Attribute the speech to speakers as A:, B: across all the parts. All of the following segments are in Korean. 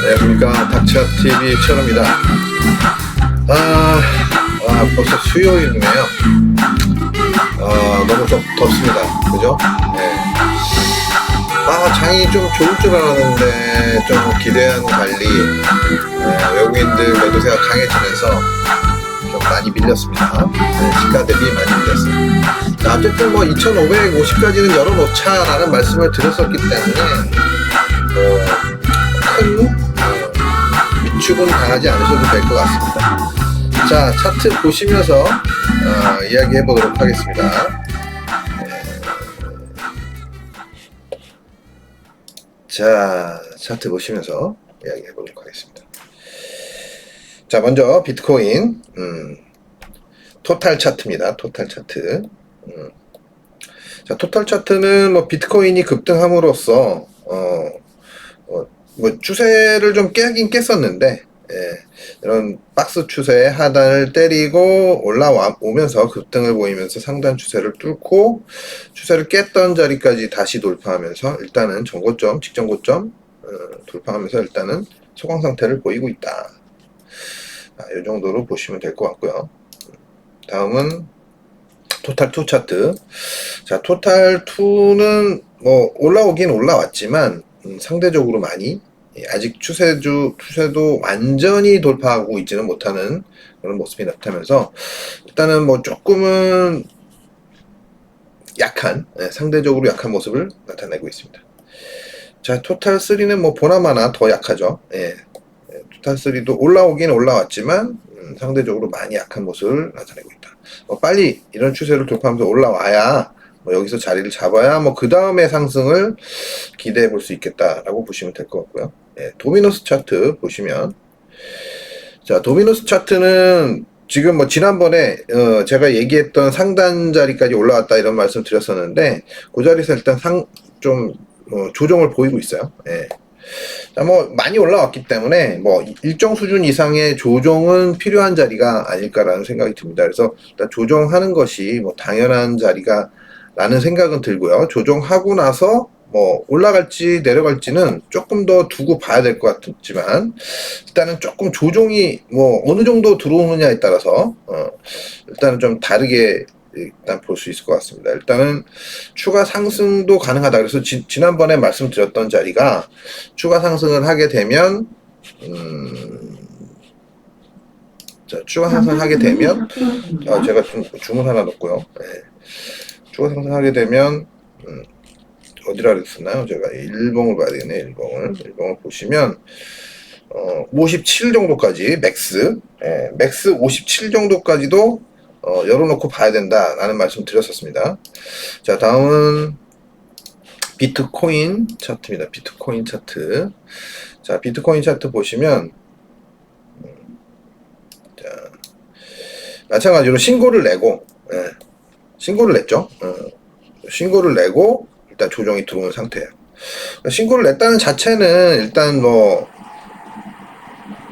A: 안녕하십니까. 닥차TV 최현입니다. 벌써 수요일이네요. 너무 덥습니다. 그죠? 네. 장이 좀 좋을 줄 알았는데, 좀 기대한 달리, 외국인들 매도세가 강해지면서 좀 많이 밀렸습니다. 시가 대비 많이 밀렸어요. 자, 어쨌든 2,550까지는 열어놓자라는 말씀을 드렸었기 때문에, 큰 위축은 당하지 않으셔도 될 것 같습니다. 자, 차트 보시면서 이야기해 보도록 하겠습니다. 자, 차트 보시면서 이야기해 보도록 하겠습니다. 자, 먼저 비트코인 토탈 차트입니다. 토탈 차트. 자, 토탈 차트는 비트코인이 급등함으로써 추세를 좀 깨긴 깼었는데, 이런 박스 추세의 하단을 때리고 올라오면서 급등을 보이면서 상단 추세를 뚫고 추세를 깼던 자리까지 다시 돌파하면서 일단은 전고점, 직전고점 돌파하면서 일단은 소강 상태를 보이고 있다. 이 정도로 보시면 될 것 같고요. 다음은 토탈2 차트. 자, 토탈2는 올라오긴 올라왔지만 상대적으로 많이 아직 추세도 완전히 돌파하고 있지는 못하는 그런 모습이 나타나면서 일단은 조금은 약한, 상대적으로 약한 모습을 나타내고 있습니다. 자, 토탈3는 보나마나 더 약하죠. 토탈3도 올라오긴 올라왔지만 상대적으로 많이 약한 모습을 나타내고 있다. 빨리 이런 추세를 돌파하면서 올라와야 여기서 자리를 잡아야 그 다음에 상승을 기대해 볼 수 있겠다라고 보시면 될 것 같고요. 도미노스 차트 보시면, 자, 도미노스 차트는 지금 지난번에 제가 얘기했던 상단 자리까지 올라왔다 이런 말씀 드렸었는데, 그 자리에서 일단 좀 조정을 보이고 있어요. 자, 많이 올라왔기 때문에 일정 수준 이상의 조정은 필요한 자리가 아닐까라는 생각이 듭니다. 그래서 일단 조정하는 것이 당연한 자리가 라는 생각은 들고요. 조정하고 나서 올라갈지 내려갈지는 조금 더 두고 봐야 될 것 같지만, 일단은 조금 조정이 어느 정도 들어오느냐에 따라서 일단은 좀 다르게 일단 볼 수 있을 것 같습니다. 일단은 추가 상승도 가능하다. 그래서 지난번에 말씀드렸던 자리가 추가 상승을 하게 되면 자, 추가 상승을 하게 되면 제가 좀 주문 하나 넣고요. 추가 상승하게 되면 어디라 그랬었나요? 제가 일봉을 봐야 되겠네. 일봉을 보시면 57 정도까지 맥스 57 정도까지도 열어놓고 봐야 된다라는 말씀 드렸었습니다. 자, 다음은 비트코인 차트입니다. 비트코인 차트. 자, 비트코인 차트 보시면 자, 마찬가지로 신고를 내고 신고를 냈죠. 신고를 내고 일단 조정이 들어오는 상태예요. 신고를 냈다는 자체는 일단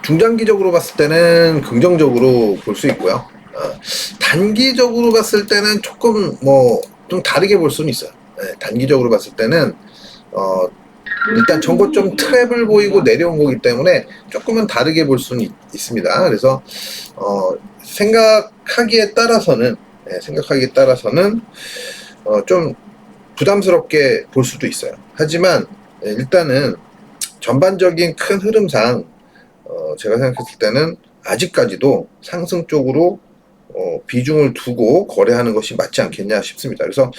A: 중장기적으로 봤을 때는 긍정적으로 볼 수 있고요. 단기적으로 봤을 때는 조금 좀 다르게 볼 수는 있어요. 단기적으로 봤을 때는 일단 전고점 트랩을 보이고 내려온 거기 때문에 조금은 다르게 볼 수는 있습니다. 그래서 생각하기에 따라서는 좀 부담스럽게 볼 수도 있어요. 하지만 일단은 전반적인 큰 흐름상 제가 생각했을 때는 아직까지도 상승 쪽으로 비중을 두고 거래하는 것이 맞지 않겠냐 싶습니다. 그래서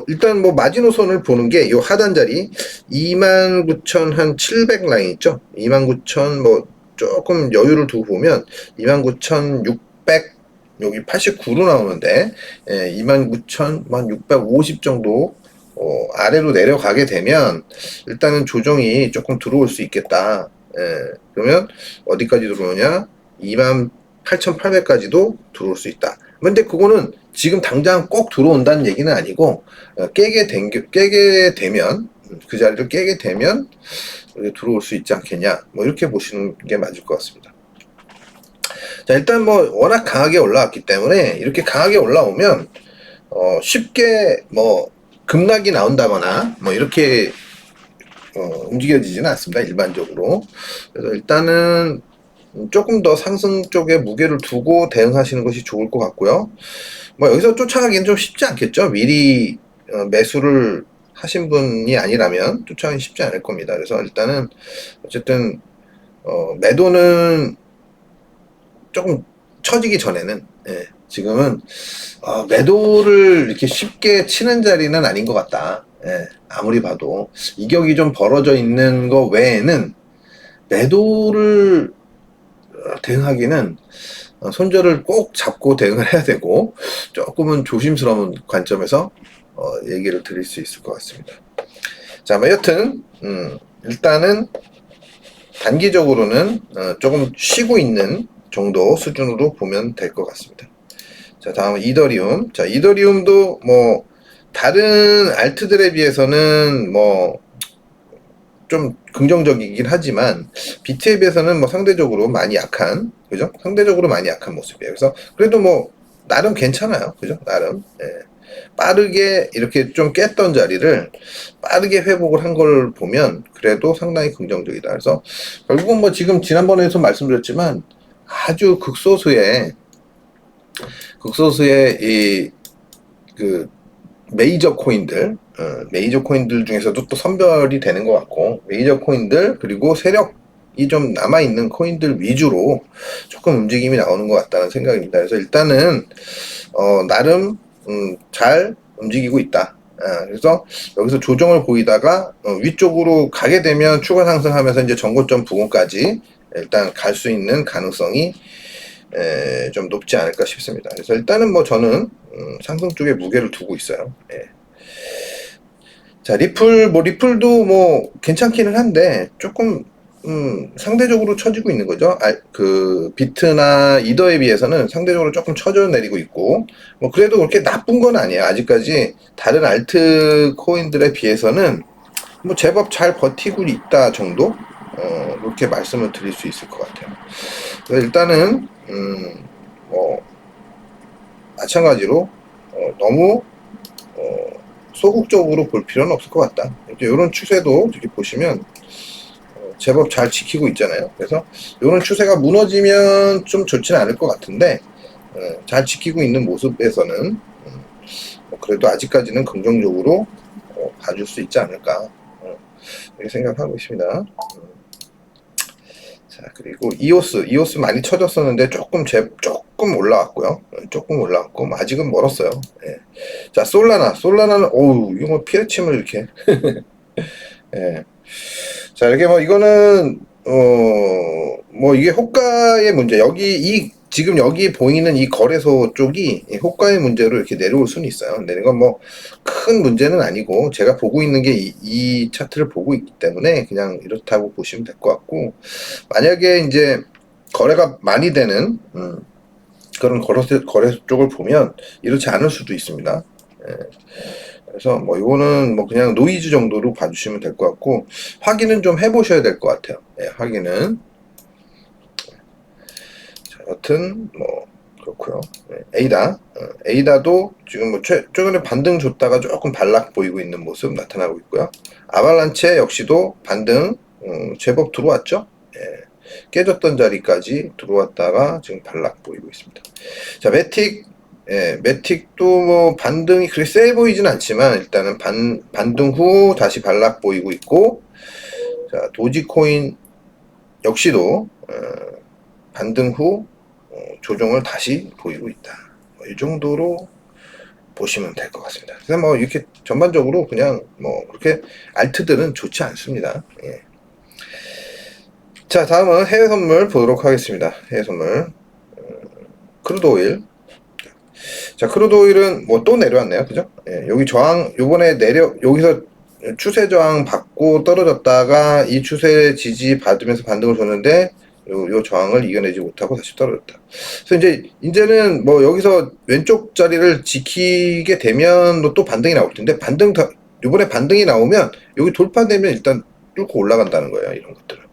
A: 일단 마지노선을 보는 게 이 하단 자리 29,700 라인 있죠. 29,000 조금 여유를 두고 보면 29,600 여기 89로 나오는데 29,650 정도 아래로 내려가게 되면 일단은 조정이 조금 들어올 수 있겠다. 그러면 어디까지 들어오냐? 28,800까지도 들어올 수 있다. 근데 그거는 지금 당장 꼭 들어온다는 얘기는 아니고 깨게 되면 그 자리를 깨게 되면 들어올 수 있지 않겠냐. 이렇게 보시는 게 맞을 것 같습니다. 자, 일단 워낙 강하게 올라왔기 때문에 이렇게 강하게 올라오면 쉽게 급락이 나온다거나 이렇게 움직여지지는 않습니다. 일반적으로. 그래서 일단은 조금 더 상승 쪽에 무게를 두고 대응하시는 것이 좋을 것 같고요. 뭐 여기서 쫓아가기는 좀 쉽지 않겠죠. 미리 매수를 하신 분이 아니라면 쫓아가기 쉽지 않을 겁니다. 그래서 일단은 어쨌든 매도는 조금 처지기 전에는, 지금은 매도를 이렇게 쉽게 치는 자리는 아닌 것 같다. 아무리 봐도 이격이 좀 벌어져 있는 거 외에는 매도를 대응하기는 손절을 꼭 잡고 대응을 해야 되고, 조금은 조심스러운 관점에서 얘기를 드릴 수 있을 것 같습니다. 자, 뭐 여튼 일단은 단기적으로는 조금 쉬고 있는 정도 수준으로 보면 될 것 같습니다. 자, 다음은 이더리움. 자, 이더리움도 뭐 다른 알트들에 비해서는 뭐 좀 긍정적이긴 하지만 비트에 비해서는 뭐 상대적으로 많이 약한, 그죠? 상대적으로 많이 약한 모습이에요. 그래서 그래도 뭐 나름 괜찮아요. 그죠? 나름. 빠르게 이렇게 좀 깼던 자리를 빠르게 회복을 한 걸 보면 그래도 상당히 긍정적이다. 그래서 결국은 뭐 지금 지난번에도 말씀드렸지만 아주 극소수의 그 메이저 코인들 중에서도 또 선별이 되는 것 같고, 메이저 코인들 그리고 세력이 좀 남아있는 코인들 위주로 조금 움직임이 나오는 것 같다는 생각입니다. 그래서 일단은 나름 잘 움직이고 있다. 그래서 여기서 조정을 보이다가 위쪽으로 가게 되면 추가 상승하면서 이제 전고점 부근까지 일단 갈 수 있는 가능성이 좀 높지 않을까 싶습니다. 그래서 일단은 뭐 저는 상승 쪽에 무게를 두고 있어요. 자, 리플도 뭐 괜찮기는 한데 조금 상대적으로 처지고 있는 거죠. 그 비트나 이더에 비해서는 상대적으로 조금 처져 내리고 있고, 뭐 그래도 그렇게 나쁜 건 아니에요. 아직까지 다른 알트 코인들에 비해서는 뭐 제법 잘 버티고 있다 정도, 그렇게 말씀을 드릴 수 있을 것 같아요. 그래서 일단은 뭐 마찬가지로 너무 소극적으로 볼 필요는 없을 것 같다. 이런 추세도 이렇게 보시면 제법 잘 지키고 있잖아요. 그래서 이런 추세가 무너지면 좀 좋지는 않을 것 같은데, 잘 지키고 있는 모습에서는 뭐 그래도 아직까지는 긍정적으로 봐줄 수 있지 않을까, 이렇게 생각하고 있습니다. 자, 그리고 이오스 많이 쳐졌었는데 조금 올라왔고요. 조금 올라왔고, 뭐 아직은 멀었어요. 자, 솔라나는 이거 뭐 피레침을 이렇게 자, 이렇게 뭐 이거는 뭐 이게 호가의 문제, 지금 여기 보이는 이 거래소 쪽이 호가의 문제로 이렇게 내려올 수는 있어요. 근데 이건 뭐 큰 문제는 아니고, 제가 보고 있는 게 이 차트를 보고 있기 때문에 그냥 이렇다고 보시면 될 것 같고, 만약에 이제 거래가 많이 되는 그런 거래소 쪽을 보면 이렇지 않을 수도 있습니다. 그래서 뭐 이거는 뭐 그냥 노이즈 정도로 봐주시면 될 것 같고, 확인은 좀 해보셔야 될 것 같아요. 확인은. 자, 여튼 뭐 그렇고요. 에이다도 지금 뭐 최근에 반등 줬다가 조금 반락 보이고 있는 모습 나타나고 있고요. 아발란체 역시도 반등 제법 들어왔죠. 깨졌던 자리까지 들어왔다가 지금 반락 보이고 있습니다. 자, 매틱도 뭐 반등이 그리 세 보이진 않지만 일단은 반등 후 다시 반락 보이고 있고, 자, 도지코인 역시도 반등 후 조정을 다시 보이고 있다. 이 정도로 보시면 될 것 같습니다. 그래서 뭐 이렇게 전반적으로 그냥 뭐 그렇게 알트들은 좋지 않습니다. 자, 다음은 해외 선물 보도록 하겠습니다. 해외 선물. 크루드 오일. 자, 크루드 오일은 뭐 또 내려왔네요. 그죠? 여기 요번에 여기서 추세 저항 받고 떨어졌다가 이 추세 지지 받으면서 반등을 줬는데, 요 저항을 이겨내지 못하고 다시 떨어졌다. 그래서 이제는 뭐 여기서 왼쪽 자리를 지키게 되면 또 반등이 나올 텐데, 요번에 반등이 나오면 여기 돌파되면 일단 뚫고 올라간다는 거예요. 이런 것들은.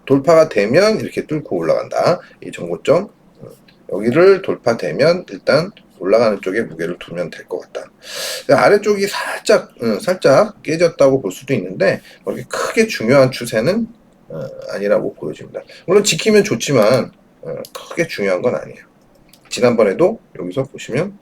A: 돌파가 되면 이렇게 뚫고 올라간다. 이 정고점. 여기를 돌파되면 일단 올라가는 쪽에 무게를 두면 될 것 같다. 아래쪽이 살짝 깨졌다고 볼 수도 있는데 그렇게 크게 중요한 추세는 아니라고 보여집니다. 물론 지키면 좋지만 크게 중요한 건 아니에요. 지난번에도 여기서 보시면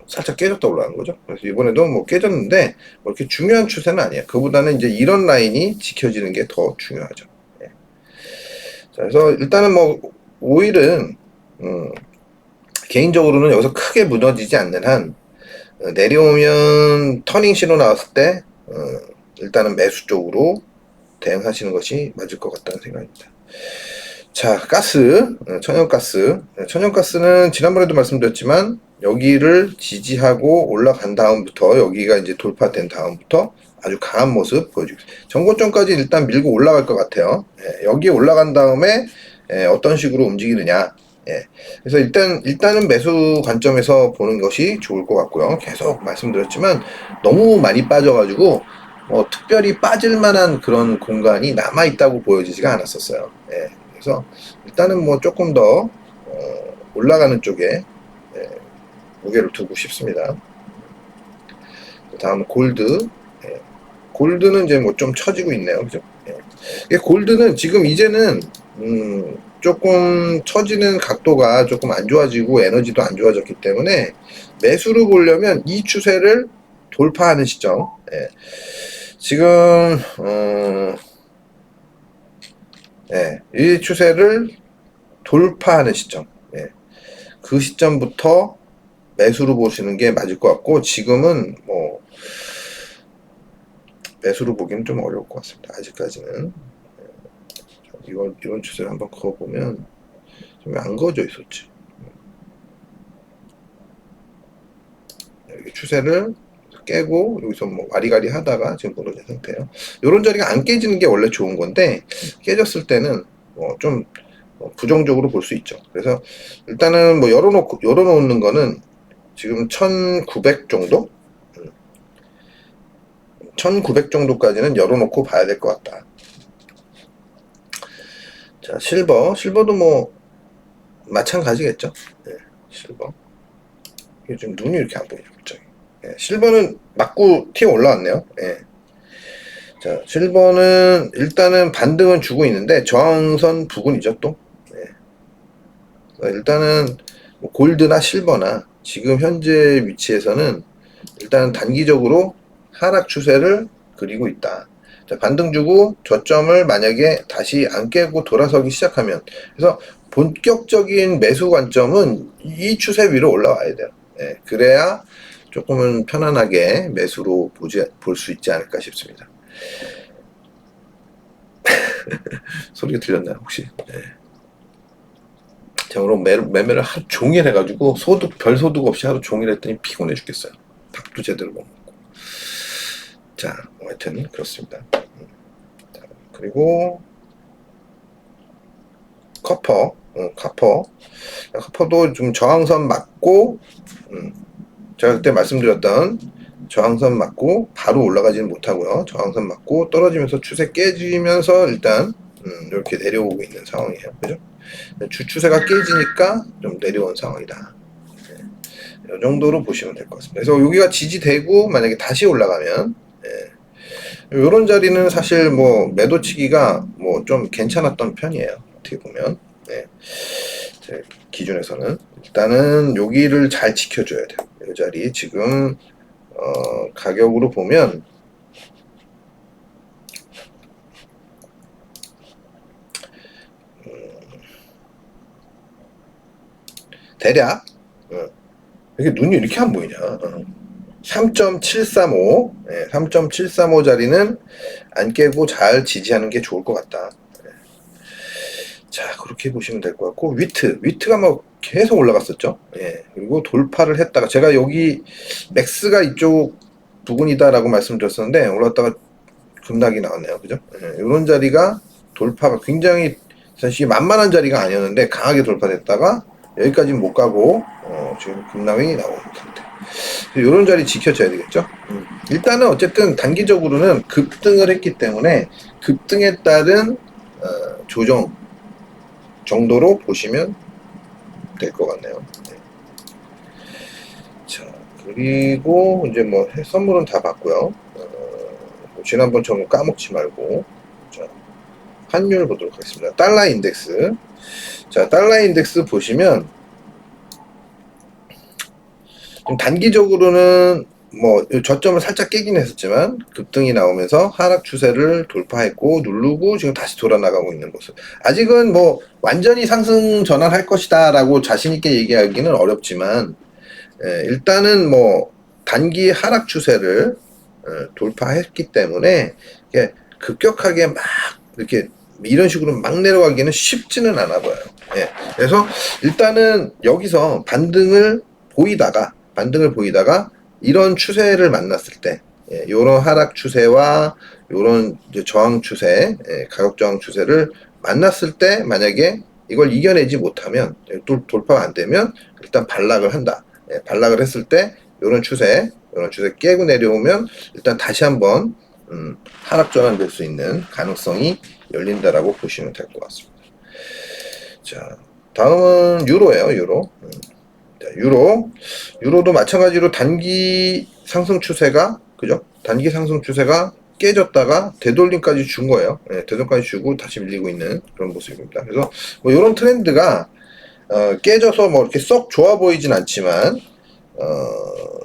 A: 살짝 깨졌다 올라간 거죠. 그래서 이번에도 뭐 깨졌는데 뭐 이렇게 중요한 추세는 아니에요. 그보다는 이제 이런 라인이 지켜지는 게 더 중요하죠. 예. 자, 그래서 일단은 뭐 오일은 개인적으로는 여기서 크게 무너지지 않는 한 내려오면 터닝 신호 나왔을 때 일단은 매수 쪽으로 대응하시는 것이 맞을 것 같다는 생각입니다. 자, 가스, 천연가스. 천연가스는 지난번에도 말씀드렸지만 여기를 지지하고 올라간 다음부터 여기가 이제 돌파된 다음부터 아주 강한 모습 보여주고 있습니다. 전고점까지 일단 밀고 올라갈 것 같아요. 여기에 올라간 다음에 어떤 식으로 움직이느냐. 그래서 일단은 매수 관점에서 보는 것이 좋을 것 같고요. 계속 말씀드렸지만 너무 많이 빠져가지고 특별히 빠질 만한 그런 공간이 남아 있다고 보여지지가 않았었어요. 그래서 일단은 뭐 조금 더 올라가는 쪽에 무게를 두고 싶습니다. 다음 골드. 골드는 이제 뭐 좀 처지고 있네요. 그죠? 골드는 지금 이제는 조금 처지는 각도가 조금 안 좋아지고 에너지도 안 좋아졌기 때문에 매수를 보려면 이 추세를 돌파하는 시점. 지금 이 추세를 돌파하는 시점. 그 시점부터 매수로 보시는 게 맞을 것 같고 지금은 뭐 매수로 보기는 좀 어려울 것 같습니다. 아직까지는. 이런 추세를 한번 그어보면 좀 안 그어져 있었지. 여기 추세를 깨고 여기서 뭐 와리가리 하다가 지금 무너진 상태예요. 이런 자리가 안 깨지는 게 원래 좋은 건데 깨졌을 때는 좀 부정적으로 볼 수 있죠. 그래서 일단은 뭐 열어놓는 거는 지금 1900 정도? 1900 정도까지는 열어놓고 봐야 될 것 같다. 자, 실버도 뭐 마찬가지겠죠. 실버. 이게 좀 눈이 이렇게 안 보이죠, 갑자기. 실버는 맞고 튀어 올라왔네요. 자, 실버는 일단은 반등은 주고 있는데 저항선 부근이죠, 또. 일단은 뭐 골드나 실버나 지금 현재 위치에서는 일단 단기적으로 하락 추세를 그리고 있다. 자, 반등 주고 저점을 만약에 다시 안 깨고 돌아서기 시작하면 그래서 본격적인 매수 관점은 이 추세 위로 올라와야 돼요. 그래야 조금은 편안하게 매수로 볼 수 있지 않을까 싶습니다. 소리가 들렸나요 혹시? 제가 오늘 매매를 하루 종일 해가지고 별 소득 없이 하루 종일 했더니 피곤해 죽겠어요. 밥도 제대로 못 먹고. 자, 하여튼 그렇습니다. 자, 그리고 커퍼도 좀 저항선 맞고 제가 그때 말씀드렸던 저항선 맞고 바로 올라가지는 못하고요. 저항선 맞고 떨어지면서 추세 깨지면서 일단 이렇게 내려오고 있는 상황이에요. 그죠? 추세가 깨지니까 좀 내려온 상황이다. 이 정도로 보시면 될 것 같습니다. 그래서 여기가 지지되고 만약에 다시 올라가면 이런 자리는 사실 뭐 매도치기가 뭐 좀 괜찮았던 편이에요. 어떻게 보면 제 기준에서는 일단은 여기를 잘 지켜줘야 돼요. 이 자리 지금 가격으로 보면 대략 이게 눈이 이렇게 안 보이냐? 3.735 3.735 자리는 안 깨고 잘 지지하는 게 좋을 것 같다. 자, 그렇게 보시면 될 것 같고 위트가 뭐 계속 올라갔었죠. 그리고 돌파를 했다가 제가 여기 맥스가 이쪽 부분이다라고 말씀드렸었는데 올랐다가 급락이 나왔네요. 그죠? 이런 자리가 돌파가 굉장히 사실 만만한 자리가 아니었는데 강하게 돌파됐다가 여기까지는 못 가고 지금 급락이 나오는 상태. 이런 자리 지켜줘야 되겠죠. 일단은 어쨌든 단기적으로는 급등을 했기 때문에 급등에 따른 조정 정도로 보시면 될 것 같네요. 그리고 이제 뭐 선물은 다 받고요. 지난번처럼 까먹지 말고. 자, 환율 보도록 하겠습니다. 달러 인덱스. 자, 달러 인덱스 보시면 좀 단기적으로는 뭐 저점을 살짝 깨긴 했었지만 급등이 나오면서 하락 추세를 돌파했고 누르고 지금 다시 돌아 나가고 있는 모습. 아직은 뭐 완전히 상승 전환할 것이다 라고 자신 있게 얘기하기는 어렵지만 일단은 뭐 단기 하락 추세를 돌파했기 때문에 급격하게 막 이렇게 이런 식으로 막 내려가기는 쉽지는 않아 보여요. 예. 그래서 일단은 여기서 반등을 보이다가 이런 추세를 만났을 때 이런 하락 추세와 이런 저항 추세, 가격 저항 추세를 만났을 때 만약에 이걸 이겨내지 못하면 돌파가 안 되면 일단 반락을 한다. 반락을 했을 때 이런 추세 깨고 내려오면 일단 다시 한번 하락 전환될 수 있는 가능성이 열린다라고 보시면 될 것 같습니다. 자, 다음은 유로예요. 유로. 자, 유로도 마찬가지로 단기 상승 추세가 그죠? 단기 상승 추세가 깨졌다가 되돌림까지 준 거예요. 되돌림까지 주고 다시 밀리고 있는 그런 모습입니다. 그래서 뭐 이런 트렌드가 깨져서 뭐 이렇게 썩 좋아 보이진 않지만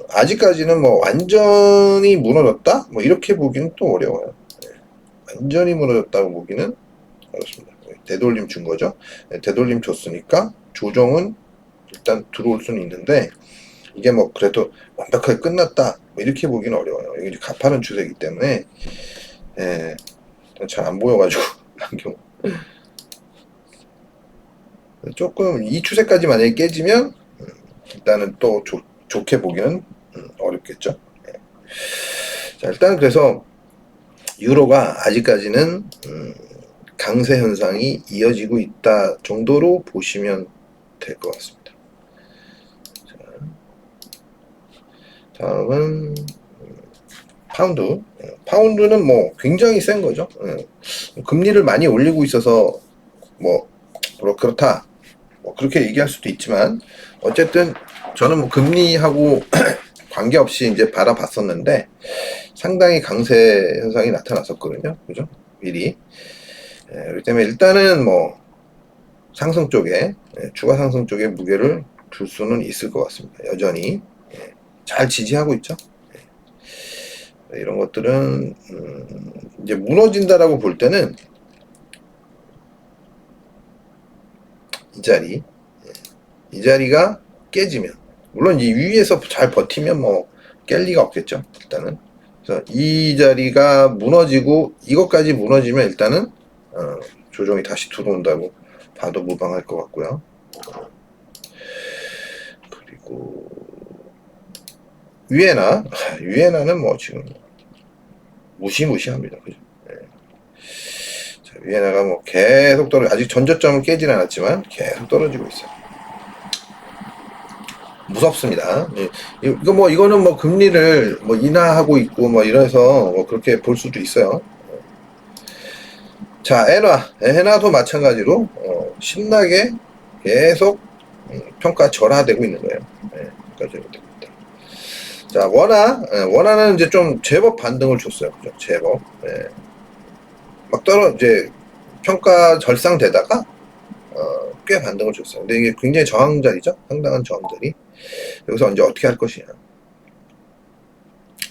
A: 아직까지는 뭐 완전히 무너졌다? 뭐 이렇게 보기는 또 어려워요. 완전히 무너졌다고 보기는 어렵습니다. 되돌림 준 거죠. 되돌림 줬으니까 조정은 일단 들어올 수는 있는데 이게 뭐 그래도 완벽하게 끝났다 뭐 이렇게 보기는 어려워요. 이게 가파른 추세이기 때문에 잘 안 보여가지고 안경 조금 이 추세까지 만약에 깨지면 일단은 또 좋게 보기는 어렵겠죠. 자, 일단 그래서 유로가 아직까지는 강세 현상이 이어지고 있다 정도로 보시면 될 것 같습니다. 자, 다음은 파운드. 파운드는 뭐 굉장히 센 거죠. 금리를 많이 올리고 있어서 뭐 그렇다. 뭐 그렇게 얘기할 수도 있지만 어쨌든 저는 뭐 금리하고 관계없이 이제 바라봤었는데 상당히 강세 현상이 나타났었거든요. 그죠? 미리. 그렇기 때문에 일단은 뭐 상승 쪽에 추가 상승 쪽에 무게를 둘 수는 있을 것 같습니다. 여전히 잘 지지하고 있죠. 이런 것들은 이제 무너진다라고 볼 때는 이 자리가 깨지면 물론 이 위에서 잘 버티면 뭐 깰 리가 없겠죠. 일단은 그래서 이 자리가 무너지고 이것까지 무너지면 일단은 조정이 다시 들어온다고 봐도 무방할 것 같고요. 그리고 위에나는 뭐 지금 무시무시합니다. 그죠? 자, 위에나가 뭐 계속 아직 전저점은 깨진 않았지만 계속 떨어지고 있어요. 무섭습니다. 이거는 뭐 금리를 뭐 인하하고 있고 뭐 이래서 뭐 그렇게 볼 수도 있어요. 자, 엔화도 마찬가지로 신나게 계속 평가 절하되고 있는 거예요. 자, 원화는 이제 좀 제법 반등을 줬어요. 그죠? 제법. 막 이제 평가 절상되다가 꽤 반등을 줬어요. 근데 이게 굉장히 저항자리죠. 상당한 저항자리. 여기서 이제 어떻게 할 것이냐.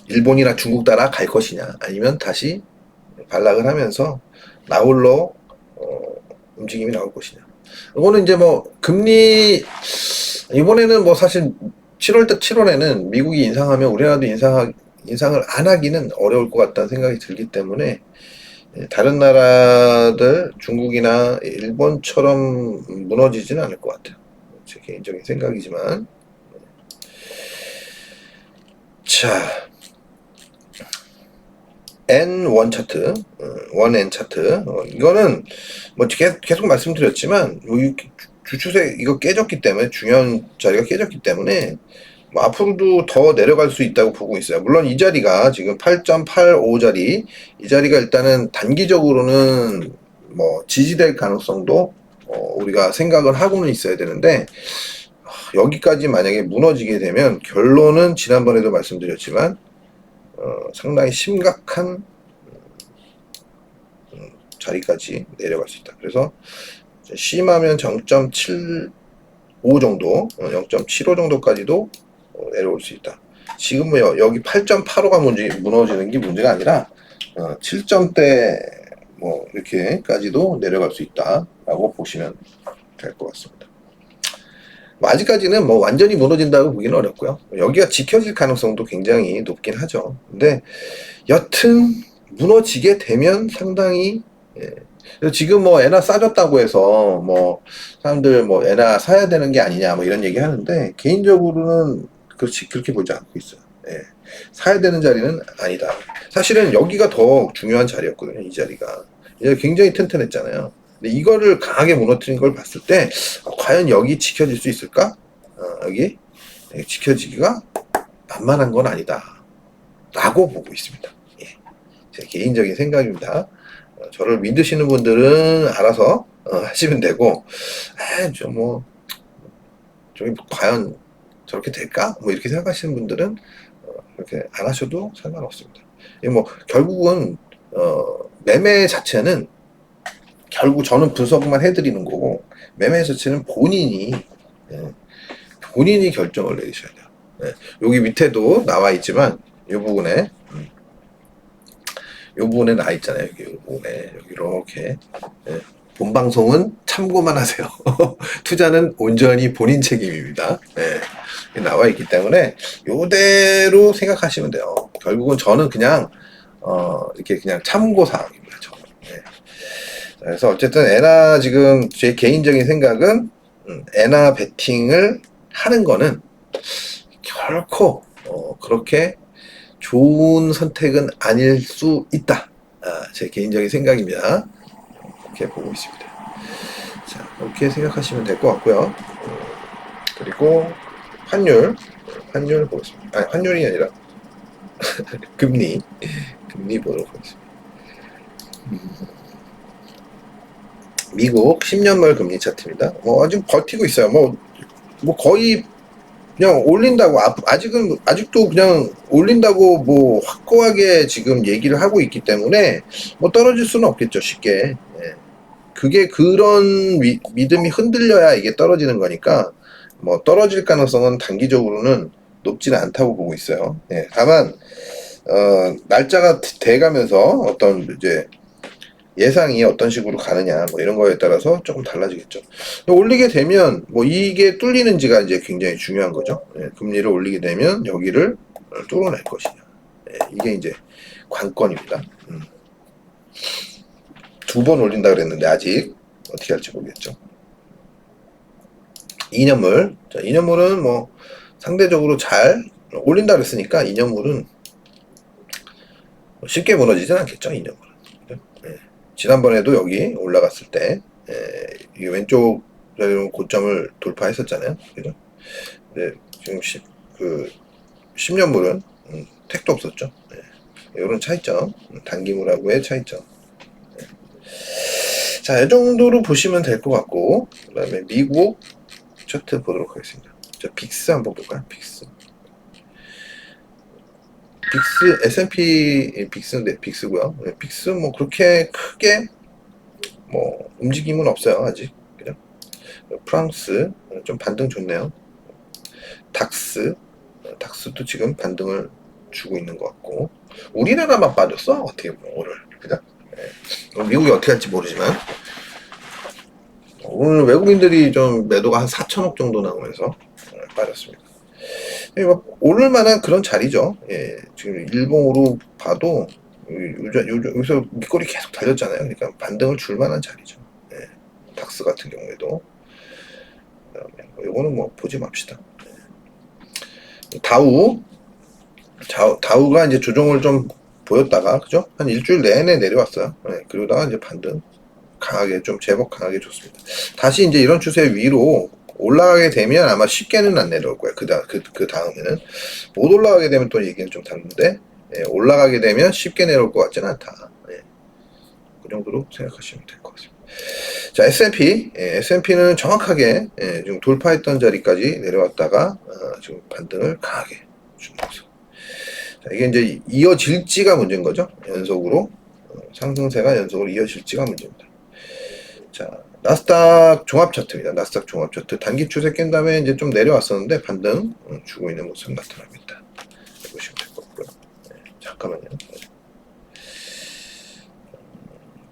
A: 일본이나 중국 따라 갈 것이냐. 아니면 다시 반락을 하면서 나홀로 움직임이 나올 것이냐. 이거는 이제 뭐 금리 이번에는 뭐 사실 7월에는 미국이 인상하면 우리나라도 인상을 안 하기는 어려울 것 같다는 생각이 들기 때문에 다른 나라들 중국이나 일본처럼 무너지지는 않을 것 같아요. 제 개인적인 생각이지만 자 N1 차트, 1N 차트 이거는 뭐 계속 말씀드렸지만 주추세 이거 깨졌기 때문에 중요한 자리가 깨졌기 때문에 뭐 앞으로도 더 내려갈 수 있다고 보고 있어요. 물론 이 자리가 지금 8.85 자리 이 자리가 일단은 단기적으로는 뭐 지지될 가능성도 우리가 생각을 하고는 있어야 되는데 여기까지 만약에 무너지게 되면 결론은 지난번에도 말씀드렸지만 상당히 심각한 자리까지 내려갈 수 있다. 그래서 심하면 0.75 정도, 0.75 정도까지도 내려올 수 있다. 지금 뭐 여기 8.85가 무너지는 게 문제가 아니라 7점대 뭐 이렇게까지도 내려갈 수 있다라고 보시면 될 것 같습니다. 뭐 아직까지는 뭐 완전히 무너진다고 보기는 어렵고요. 여기가 지켜질 가능성도 굉장히 높긴 하죠. 근데 여튼 무너지게 되면 상당히 지금 뭐 엔화 싸졌다고 해서 뭐 사람들 뭐 엔화 사야 되는 게 아니냐 뭐 이런 얘기 하는데 개인적으로는 그렇게 보지 않고 있어요. 사야 되는 자리는 아니다. 사실은 여기가 더 중요한 자리였거든요. 이 자리가 이제 굉장히 튼튼했잖아요. 근데 이거를 강하게 무너뜨린 걸 봤을 때 과연 여기 지켜질 수 있을까? 여기 지켜지기가 만만한 건 아니다 라고 보고 있습니다. 제 개인적인 생각입니다. 저를 믿으시는 분들은 알아서 하시면 되고, 저기 과연 저렇게 될까? 뭐 이렇게 생각하시는 분들은 그렇게 안 하셔도 상관없습니다. 뭐 결국은 매매 자체는 결국 저는 분석만 해드리는 거고, 매매 자체는 본인이 결정을 내리셔야 돼요. 여기 밑에도 나와 있지만 이 부분에 나와 있잖아요. 여기 부분에 여기 이렇게 본 방송은 참고만 하세요. 투자는 온전히 본인 책임입니다. 나와 있기 때문에 이대로 생각하시면 돼요. 결국은 저는 그냥 이렇게 그냥 참고 사항입니다. 저는. 그래서 어쨌든 엔화 지금 제 개인적인 생각은 엔화 베팅을 하는 거는 결코 그렇게 좋은 선택은 아닐 수 있다. 제 개인적인 생각입니다. 이렇게 보고 있습니다. 자, 이렇게 생각하시면 될 것 같고요. 그리고 환율 보겠습니다. 아니, 환율이 아니라 금리 보도록 하겠습니다. 미국 10년물 금리 차트입니다. 뭐 아직 버티고 있어요. 뭐 거의 그냥 올린다고 아직도 그냥 올린다고 뭐 확고하게 지금 얘기를 하고 있기 때문에 뭐 떨어질 수는 없겠죠, 쉽게. 그게 그런 믿음이 흔들려야 이게 떨어지는 거니까 뭐 떨어질 가능성은 단기적으로는 높지는 않다고 보고 있어요. 다만 날짜가 돼가면서 어떤 이제 예상이 어떤 식으로 가느냐 뭐 이런 거에 따라서 조금 달라지겠죠. 올리게 되면 뭐 이게 뚫리는지가 이제 굉장히 중요한 거죠. 금리를 올리게 되면 여기를 뚫어낼 것이냐. 이게 이제 관건입니다. 2번 올린다 그랬는데 아직 어떻게 할지 모르겠죠. 2년물. 자, 2년물은 뭐 상대적으로 잘 올린다 그랬으니까 2년물은 쉽게 무너지진 않겠죠. 2년물은. 지난번에도 여기 올라갔을 때 이게 왼쪽 고점을 돌파했었잖아요. 그죠? 근데 지금 10년물은 택도 없었죠. 이런 차이점, 단기물하고의 차이점. 자, 이 정도로 보시면 될 것 같고, 그 다음에 미국 차트 보도록 하겠습니다. 자, 빅스 한번 볼까요? 빅스, S&P 빅스인데, 빅스고요. 빅스 뭐 그렇게 크게 뭐 움직임은 없어요, 아직. 그죠? 프랑스 좀 반등 좋네요. 닥스도 지금 반등을 주고 있는 것 같고, 우리나라만 빠졌어, 어떻게 보면 오늘. 그죠? 미국이 어떻게 할지 모르지만 오늘 외국인들이 좀 매도가 한 4천억 정도 나오면서 빠졌습니다. 오를 만한 그런 자리죠. 지금 일봉으로 봐도 여기서 밑거리 계속 달렸잖아요. 그러니까 반등을 줄 만한 자리죠. 닥스 같은 경우에도. 이거는 뭐 보지 맙시다. 다우가 이제 조정을 좀 보였다가, 그죠? 한 일주일 내내 내려왔어요. 그러다가 이제 반등 제법 강하게 줬습니다. 다시 이제 이런 추세 위로 올라가게 되면 아마 쉽게는 안 내려올 거예요. 그 다음에는. 못 올라가게 되면 또 얘기는 좀 다른데, 올라가게 되면 쉽게 내려올 것 같지는 않다. 그 정도로 생각하시면 될 것 같습니다. 자, S&P는 정확하게 지금 돌파했던 자리까지 내려왔다가 지금 반등을 강하게 준 모습. 자, 이게 이제 이어질지가 문제인 거죠. 연속으로 상승세가 연속으로 이어질지가 문제입니다. 자, 나스닥 종합 차트입니다. 나스닥 종합 차트 단기 추세 깬 다음에 이제 좀 내려왔었는데 반등 주고 있는 모습 나타납니다. 보시면 될 것 같고요. 네, 잠깐만요.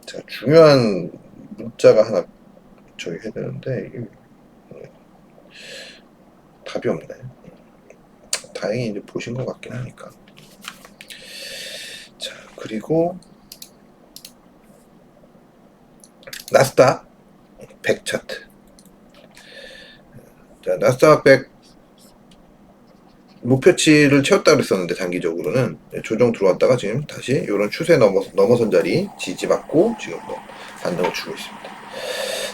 A: 자, 중요한 문자가 하나 저기 해야 되는데 이게 답이 없네. 다행히 이제 보신 것 같긴 하니까. 자, 그리고 나스닥 100 차트. 자, 나스닥 100 목표치를 채웠다 그랬었는데 단기적으로는 조정 들어왔다가 지금 다시 이런 추세 넘어선 자리 지지받고 지금 또 반등을 주고 있습니다.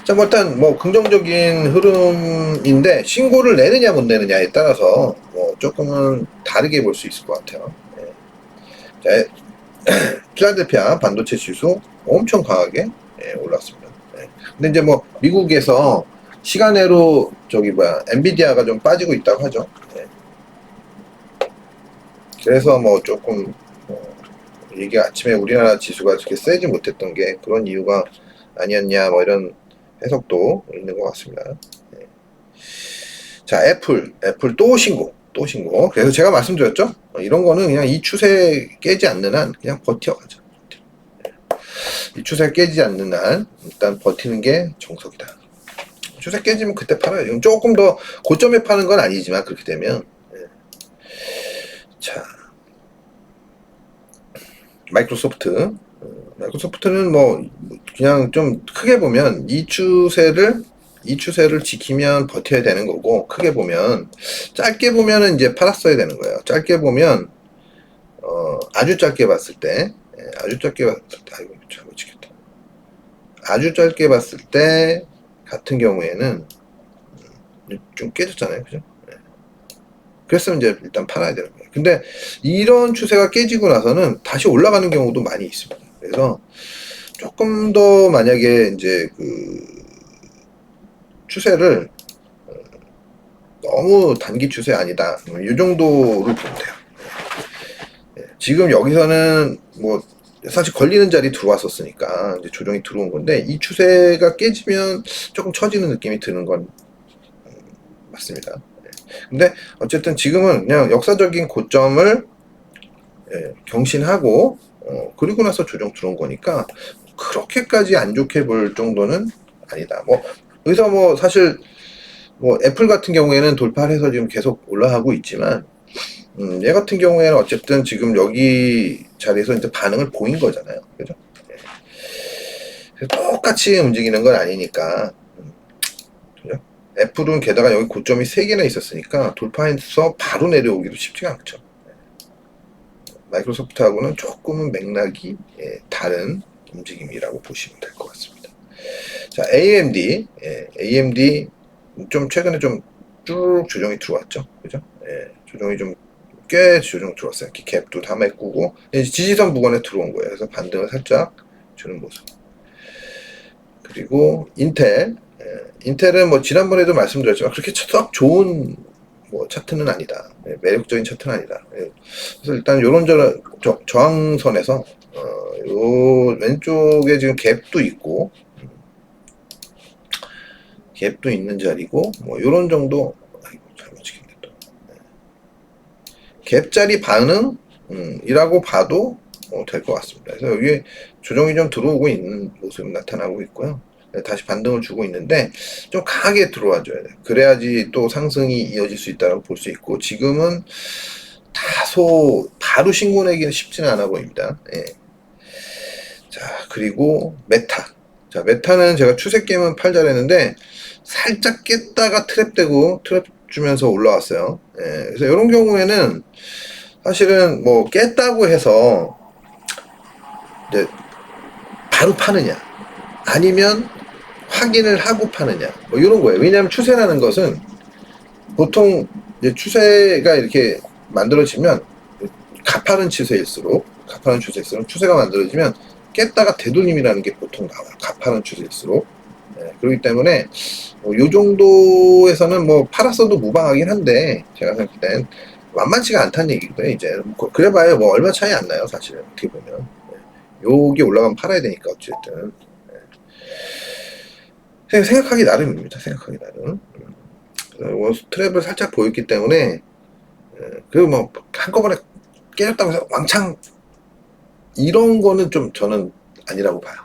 A: 자, 뭐 일단 뭐 긍정적인 흐름인데 신고를 내느냐 못 내느냐에 따라서 뭐 조금은 다르게 볼 수 있을 것 같아요. 자, 필라델피아 반도체 지수 엄청 강하게 올랐습니다. 근데 이제 뭐 미국에서 시간외로 저기 뭐야 엔비디아가 좀 빠지고 있다고 하죠. 그래서 뭐 조금 이게 아침에 우리나라 지수가 그렇게 세지 못했던 게 그런 이유가 아니었냐 뭐 이런 해석도 있는 것 같습니다. 자, 애플 또 신고. 그래서 제가 말씀드렸죠. 이런 거는 그냥 이 추세 깨지 않는 한 그냥 버텨가죠. 이 추세 깨지지 않는 한 일단 버티는 게 정석이다. 추세 깨지면 그때 팔아요. 조금 더 고점에 파는 건 아니지만 그렇게 되면 자, 마이크로소프트는 뭐 그냥 좀 크게 보면 이 추세를 지키면 버텨야 되는 거고, 크게 보면 짧게 보면은 이제 팔았어야 되는 거예요. 짧게 보면 아주 짧게 봤을 때 아이고 잘못 지켰다. 아주 짧게 봤을 때 같은 경우에는 좀 깨졌잖아요, 그죠? 그랬으면 이제 일단 팔아야 되는 거예요. 근데 이런 추세가 깨지고 나서는 다시 올라가는 경우도 많이 있습니다. 그래서 조금 더 만약에 이제 그 추세를 너무 단기 추세 아니다. 이 정도를 보면 돼요. 지금 여기서는 뭐 사실 걸리는 자리 들어왔었으니까 이제 조정이 들어온 건데 이 추세가 깨지면 조금 처지는 느낌이 드는 건 맞습니다. 근데 어쨌든 지금은 그냥 역사적인 고점을 경신하고 그리고 나서 조정 들어온 거니까 그렇게까지 안 좋게 볼 정도는 아니다. 뭐 여기서 뭐 사실 뭐 애플 같은 경우에는 돌파를 해서 지금 계속 올라가고 있지만 얘 같은 경우에는 어쨌든 지금 여기 자리에서 이제 반응을 보인 거잖아요. 그죠? 똑같이 움직이는 건 아니니까. 그죠? 애플은 게다가 여기 고점이 3개나 있었으니까 돌파해서 바로 내려오기도 쉽지가 않죠. 마이크로소프트하고는 조금은 맥락이 다른 움직임이라고 보시면 될 것 같습니다. 자, AMD 좀 최근에 좀 쭉 조정이 들어왔죠. 그죠? 조정이 좀 꽤 조정 들어왔어요. 갭도 다 메꾸고 지지선 부근에 들어온 거예요. 그래서 반등을 살짝 주는 모습. 그리고 인텔은 뭐 지난번에도 말씀드렸지만 그렇게 썩 좋은 뭐 차트는 아니다. 매력적인 차트는 아니다. 그래서 일단 요런 저항선에서 요 왼쪽에 지금 갭도 있고 갭도 있는 자리고 뭐 요런 정도. 아이고 잘못 찍혔네 또. 갭자리 반응 이라고 봐도 될 것 같습니다. 그래서 여기 조정이 좀 들어오고 있는 모습이 나타나고 있고요. 다시 반등을 주고 있는데 좀 강하게 들어와줘야 돼요. 그래야지 또 상승이 이어질 수 있다고 볼 수 있고 지금은 다소 바로 신고 내기는 쉽지는 않아 보입니다. 자, 그리고 메타. 자, 메타는 제가 추세 게임은 팔 잘했는데 살짝 깼다가 트랩 주면서 올라왔어요. 그래서 이런 경우에는 사실은 뭐 깼다고 해서 이제 바로 파느냐 아니면 확인을 하고 파느냐 뭐 이런 거예요. 왜냐하면 추세라는 것은 보통 이제 추세가 이렇게 만들어지면 가파른 추세일수록 추세가 만들어지면 깼다가 되돌림이라는 게 보통 나와요. 가파른 추세일수록. 그렇기 때문에 요 정도에서는 뭐 팔았어도 무방하긴 한데 제가 생각할 땐 만만치가 않다는 얘기고요. 이제 그래봐야 뭐 얼마 차이 안 나요, 사실 어떻게 보면. 요게 올라가면 팔아야 되니까 어쨌든 생각하기 나름입니다. 생각하기 나름. 트랩을 살짝 보였기 때문에 그리고 뭐 한꺼번에 깨졌다고 해서 왕창 이런 거는 좀 저는 아니라고 봐요.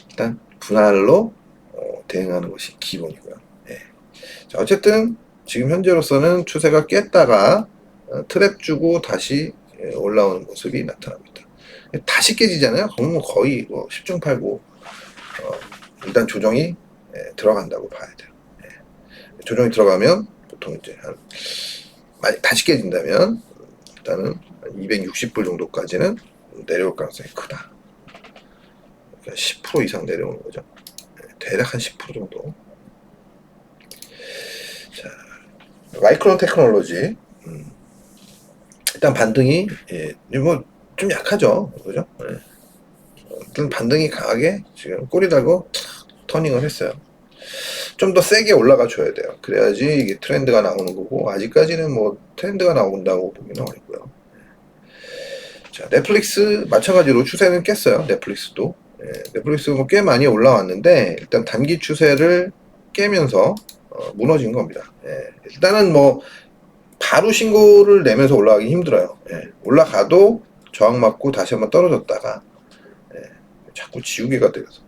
A: 일단 분할로 대응하는 것이 기본이고요. 자, 어쨌든 지금 현재로서는 추세가 깼다가 트랩 주고 다시 올라오는 모습이 나타납니다. 다시 깨지잖아요. 그러면 거의 뭐 10중 8구 일단 조정이 들어간다고 봐야 돼요. 조정이 들어가면 보통 이제 다시 깨진다면 일단은 260불 정도까지는 내려올 가능성이 크다. 그러니까 10% 이상 내려오는 거죠. 대략 한 10% 정도. 자, 마이크론 테크놀로지. 일단 반등이 뭐 좀 약하죠, 그죠? 일단 반등이 강하게 지금 꼬리 달고 터닝을 했어요. 좀 더 세게 올라가 줘야 돼요. 그래야지 이게 트렌드가 나오는 거고 아직까지는 뭐 트렌드가 나온다고 보기는 어렵고요. 자, 넷플릭스 마찬가지로 추세는 깼어요. 넷플릭스도. 넷플릭스 뭐 꽤 많이 올라왔는데 일단 단기 추세를 깨면서 무너진 겁니다. 일단은 뭐 바로 신고를 내면서 올라가기 힘들어요. 올라가도 저항 맞고 다시 한번 떨어졌다가 자꾸 지우개가 되어서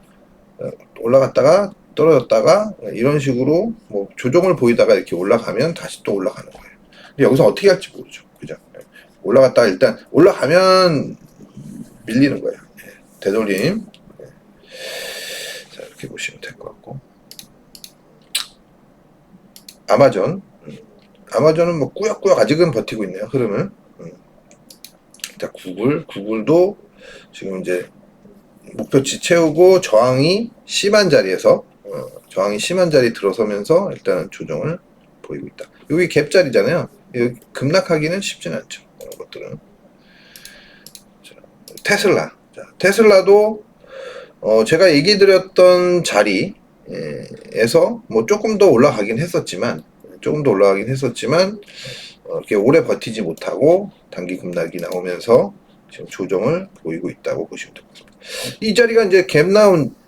A: 올라갔다가 떨어졌다가 이런 식으로 뭐 조정을 보이다가 이렇게 올라가면 다시 또 올라가는 거예요. 근데 여기서 어떻게 할지 모르죠. 그죠? 올라갔다가 일단 올라가면 밀리는 거예요. 되돌림. 자, 이렇게 보시면 될 것 같고. 아마존. 아마존은 뭐 꾸역꾸역 아직은 버티고 있네요. 흐름을. 자, 구글도 지금 이제 목표치 채우고 저항이 심한 자리에서 저항이 심한 자리 들어서면서 일단은 조정을 보이고 있다. 여기 갭 자리잖아요. 여기 급락하기는 쉽지는 않죠. 이런 것들은. 자, 테슬라. 자, 테슬라도 제가 얘기 드렸던 자리에서 뭐 조금 더 올라가긴 했었지만 이렇게 오래 버티지 못하고 단기 급락이 나오면서 지금 조정을 보이고 있다고 보시면 될 것 같습니다. 이 자리가 이제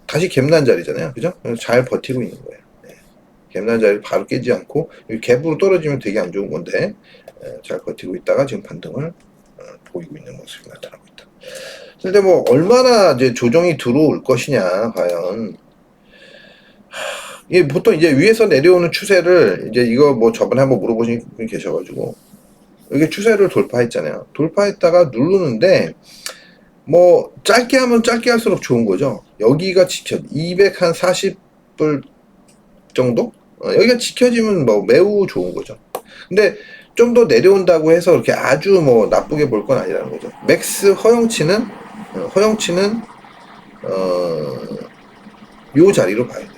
A: 다시 갭난 자리잖아요. 그죠? 잘 버티고 있는 거예요. 갭난 자리를 바로 깨지 않고 갭으로 떨어지면 되게 안 좋은 건데 잘 버티고 있다가 지금 반등을 보이고 있는 모습이 나타나고 있다. 근데 뭐 얼마나 이제 조정이 들어올 것이냐 과연 이게 보통 이제 위에서 내려오는 추세를 이제 이거 뭐 저번에 한번 물어보신 분이 계셔가지고 이게 추세를 돌파했잖아요. 돌파했다가 누르는데 뭐 짧게 하면 짧게 할수록 좋은 거죠. 여기가 240불 정도? 여기가 지켜지면 뭐 매우 좋은 거죠. 근데 좀 더 내려온다고 해서 이렇게 아주 뭐 나쁘게 볼 건 아니라는 거죠. 맥스 허용치는 요 자리로 봐야 돼요.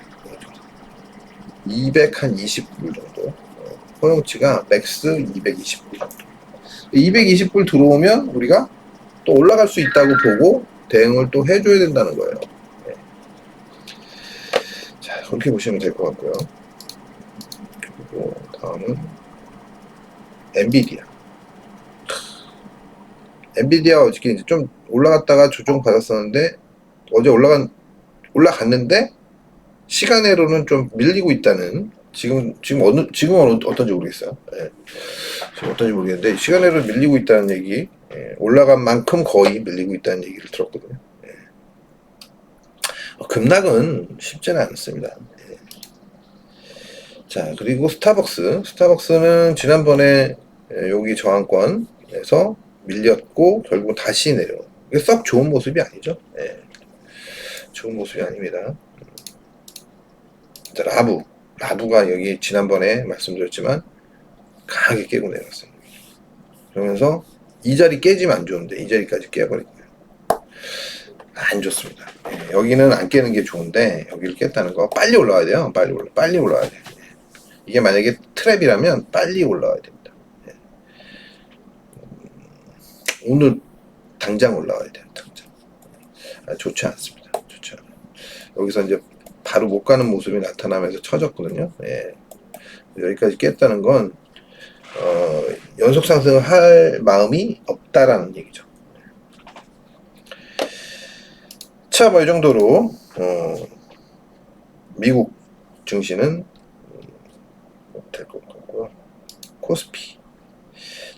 A: 220불 정도. 허용치가 맥스 220불 정도. 220불 들어오면 우리가 또 올라갈 수 있다고 보고 대응을 또 해줘야 된다는 거예요. 자, 그렇게 보시면 될 것 같고요. 그리고 다음은 엔비디아. 엔비디아 어저께 이제 좀 올라갔다가 조정 받았었는데 어제 올라갔는데 시간으로는 좀 밀리고 있다는 지금은 어떤지 모르겠어요. 지금 어떤지 모르겠는데 시간으로 밀리고 있다는 얘기, 올라간 만큼 거의 밀리고 있다는 얘기를 들었거든요. 급락은 쉽지는 않습니다. 자, 그리고 스타벅스는 지난번에 여기 저항권에서 밀렸고 결국 다시 내려온. 이게 썩 좋은 모습이 아니죠. 좋은 모습이 아닙니다. 자, 라부가 여기 지난번에 말씀드렸지만 강하게 깨고 내렸어요. 그러면서 이 자리 깨지면 안 좋은데 이 자리까지 깨버리고요. 안 좋습니다. 여기는 안 깨는 게 좋은데 여기를 깼다는 거 빨리 올라와야 돼요. 빨리 올라와야 돼요. 이게 만약에 트랩이라면 빨리 올라와야 됩니다. 오늘 당장 올라와야 돼요. 당장. 좋지 않습니다. 좋지 않아요. 여기서 이제 바로 못 가는 모습이 나타나면서 쳐졌거든요. 예. 여기까지 깼다는 건 연속 상승을 할 마음이 없다라는 얘기죠. 자, 뭐 이 정도로 미국 증시는 될 것 같고요. 코스피.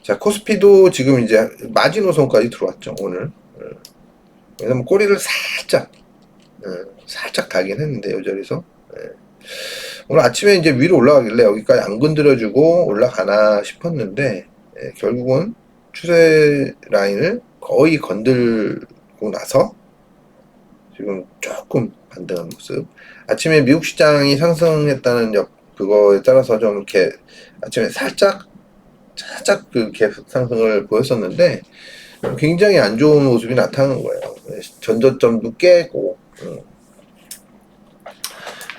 A: 자, 코스피도 지금 이제 마지노선까지 들어왔죠, 오늘. 왜냐면 꼬리를 살짝 달긴 했는데, 요 자리에서. 오늘 아침에 이제 위로 올라가길래 여기까지 안 건드려주고 올라가나 싶었는데, 결국은 추세 라인을 거의 건들고 나서 지금 조금 반등한 모습. 아침에 미국 시장이 상승했다는 그거에 따라서 좀 이렇게 아침에 살짝 그 계속 상승을 보였었는데 굉장히 안 좋은 모습이 나타나는 거예요. 전저점도 깨고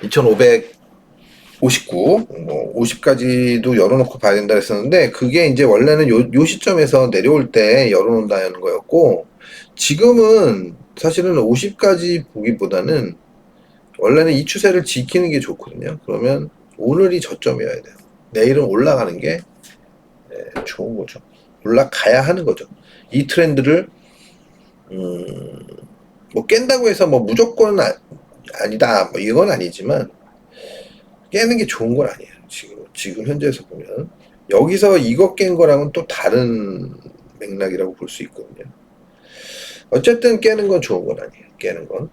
A: 2559, 50까지도 열어놓고 봐야 된다 했었는데 그게 이제 원래는 요 시점에서 내려올 때 열어놓는다는 거였고 지금은 사실은 50까지 보기보다는 원래는 이 추세를 지키는 게 좋거든요. 그러면 오늘이 저점이어야 돼요. 내일은 올라가는 게 좋은 거죠. 올라가야 하는 거죠. 이 트렌드를 뭐 깬다고 해서 뭐 무조건 아니다 뭐 이건 아니지만 깨는 게 좋은 건 아니에요. 지금 현재에서 보면 여기서 이거 깬 거랑은 또 다른 맥락이라고 볼 수 있거든요. 어쨌든 깨는 건 좋은 건 아니에요. 깨는 건.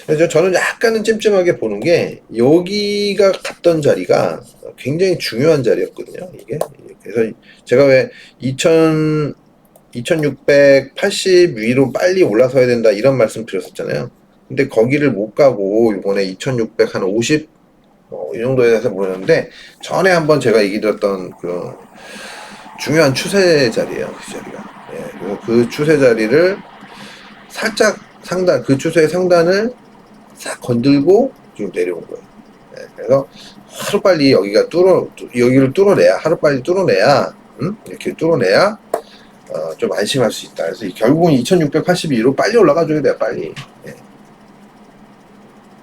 A: 그래서 저는 약간은 찜찜하게 보는 게 여기가 갔던 자리가 굉장히 중요한 자리였거든요. 이게 그래서 제가 왜 2680 위로 빨리 올라서야 된다 이런 말씀 드렸었잖아요. 근데 거기를 못 가고 이번에 2600 한 50 이 정도에 대해서 보였는데 전에 한번 제가 얘기 드렸던 그 중요한 추세 자리예요. 그 자리가. 그래서 그 추세 자리를 살짝 그 추세의 상단을 싹 건들고 지금 내려온 거예요. 그래서 하루빨리 여기를 뚫어내야 하루빨리 뚫어내야 이렇게 뚫어내야 좀 안심할 수 있다. 그래서 결국은 2682로 빨리 올라가줘야 돼요. 빨리.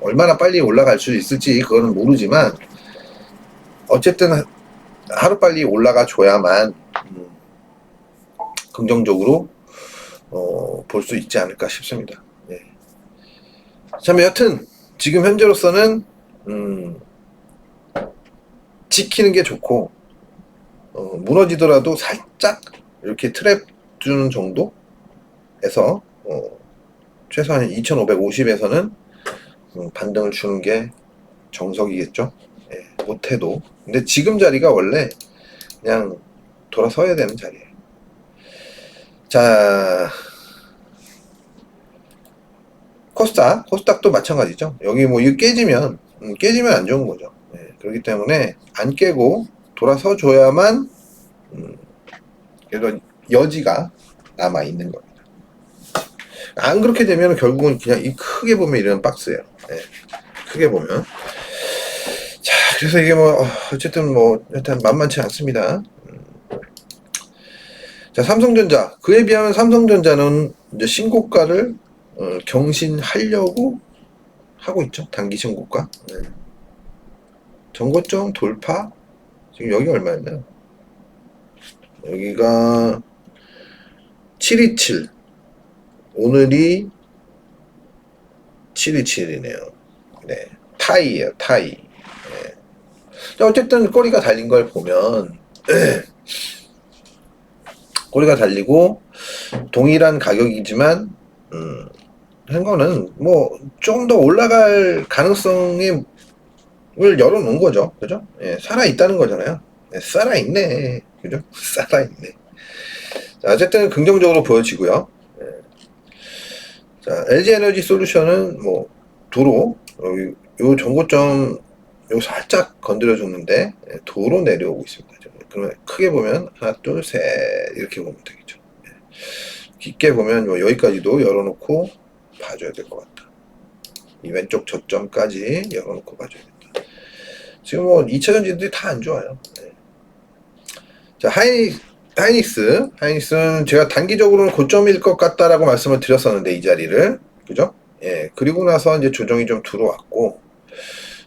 A: 얼마나 빨리 올라갈 수 있을지 그거는 모르지만 어쨌든 하루빨리 올라가 줘야만 긍정적으로 볼 수 있지 않을까 싶습니다. 참 여튼 지금 현재로서는 지키는 게 좋고 무너지더라도 살짝 이렇게 트랩 주는 정도에서 최소한 2550에서는 반등을 주는 게 정석이겠죠. 못해도. 근데 지금 자리가 원래 그냥 돌아서야 되는 자리예요. 자, 코스닥도 마찬가지죠. 여기 뭐 이거 깨지면 안 좋은 거죠. 그렇기 때문에 안 깨고 돌아서 줘야만 그래도 여지가 남아 있는 겁니다. 안 그렇게 되면 결국은 그냥 이 크게 보면 이런 박스예요. 크게 보면. 자, 그래서 이게 뭐 어쨌든 뭐 일단 만만치 않습니다. 자, 삼성전자. 그에 비하면 삼성전자는 이제 신고가를 경신하려고 하고 있죠. 단기 신고가. 전고점 돌파. 지금 여기 얼마였나요? 여기가 727. 오늘이 727이네요. 타이예요, 타이. 어쨌든 꼬리가 달린 걸 보면 꼬리가 달리고 동일한 가격이지만 한 거는 뭐 좀 더 올라갈 가능성을 열어놓은 거죠. 그죠? 살아 있다는 거잖아요. 살아 있네. 그죠? 살아 있네. 자, 어쨌든 긍정적으로 보여지고요. 자, LG 에너지 솔루션은 뭐 도로 요 전고점 요 살짝 건드려 줬는데 도로 내려오고 있습니다. 그러면 크게 보면 하나 둘 셋 이렇게 보면 되겠죠. 깊게 보면 여기까지도 열어놓고 봐줘야 될 것 같다. 이 왼쪽 저점까지 열어놓고 봐줘야 된다. 지금 뭐 2차전지들이 다 안 좋아요. 자, 하이닉스는 제가 단기적으로는 고점일 것 같다라고 말씀을 드렸었는데 이 자리를 그죠? 그리고 나서 이제 조정이 좀 들어왔고